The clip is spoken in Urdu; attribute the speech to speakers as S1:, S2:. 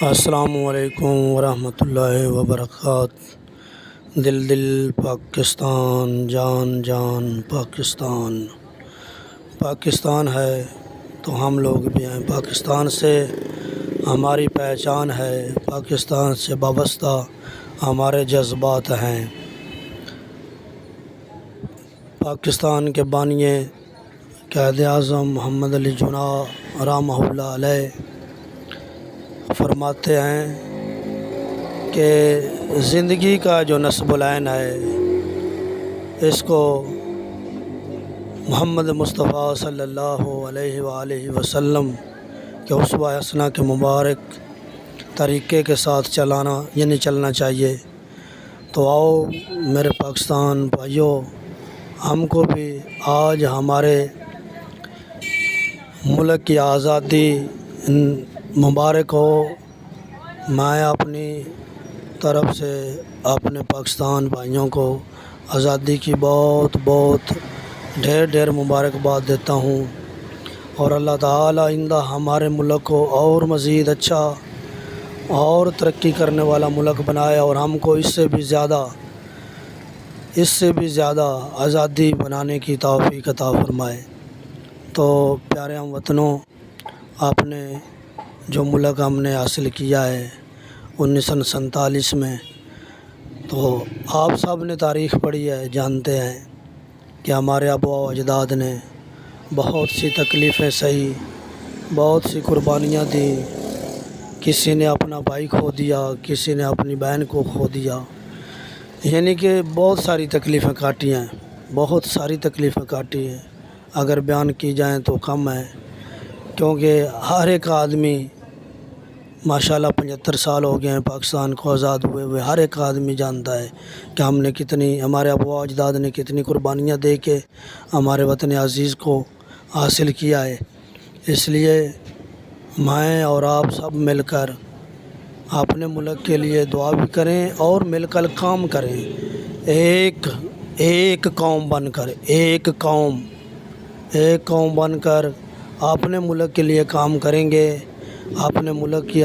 S1: السلام علیکم ورحمۃ اللہ وبرکاتہ۔ دل دل پاکستان، جان جان پاکستان۔ پاکستان ہے تو ہم لوگ بھی ہیں، پاکستان سے ہماری پہچان ہے، پاکستان سے وابستہ ہمارے جذبات ہیں۔ پاکستان کے بانی قائد اعظم محمد علی جناح رحمہ اللہ علیہ فرماتے ہیں کہ زندگی کا جو نصب العین ہے، اس کو محمد مصطفیٰ صلی اللہ علیہ وآلہ وسلم کے اسوہ حسنہ کے مبارک طریقے کے ساتھ چلنا چاہیے۔ تو آؤ میرے پاکستان بھائیوں، ہم کو بھی آج ہمارے ملک کی آزادی مبارک ہو۔ میں اپنی طرف سے اپنے پاکستان بھائیوں کو آزادی کی بہت بہت ڈھیر مبارکباد دیتا ہوں، اور اللہ تعالیٰ آئندہ ہمارے ملک کو اور مزید اچھا اور ترقی کرنے والا ملک بنائے، اور ہم کو اس سے بھی زیادہ آزادی بنانے کی توفیق عطا فرمائے۔ تو پیارے ہم وطنوں، آپ نے جو ملک ہم نے حاصل کیا ہے 1947 میں، تو آپ سب نے تاریخ پڑھی ہے، جانتے ہیں کہ ہمارے آباء و اجداد نے بہت سی تکلیفیں سہی، بہت سی قربانیاں دی۔ کسی نے اپنا بھائی کھو دیا، کسی نے اپنی بہن کو کھو دیا، یعنی کہ بہت ساری تکلیفیں کاٹی ہیں، بہت ساری تکلیفیں کاٹی ہیں۔ اگر بیان کی جائیں تو کم ہے، کیونکہ ہر ایک آدمی ماشاءاللہ 75 سال ہو گئے ہیں پاکستان کو آزاد ہوئے، ہر ایک آدمی جانتا ہے کہ ہمارے آباء و اجداد نے کتنی قربانیاں دے کے ہمارے وطن عزیز کو حاصل کیا ہے۔ اس لیے میں اور آپ سب مل کر اپنے ملک کے لیے دعا بھی کریں اور مل کر کام کریں، ایک قوم بن کر اپنے ملک کے لیے کام کریں گے، اپنے ملک کی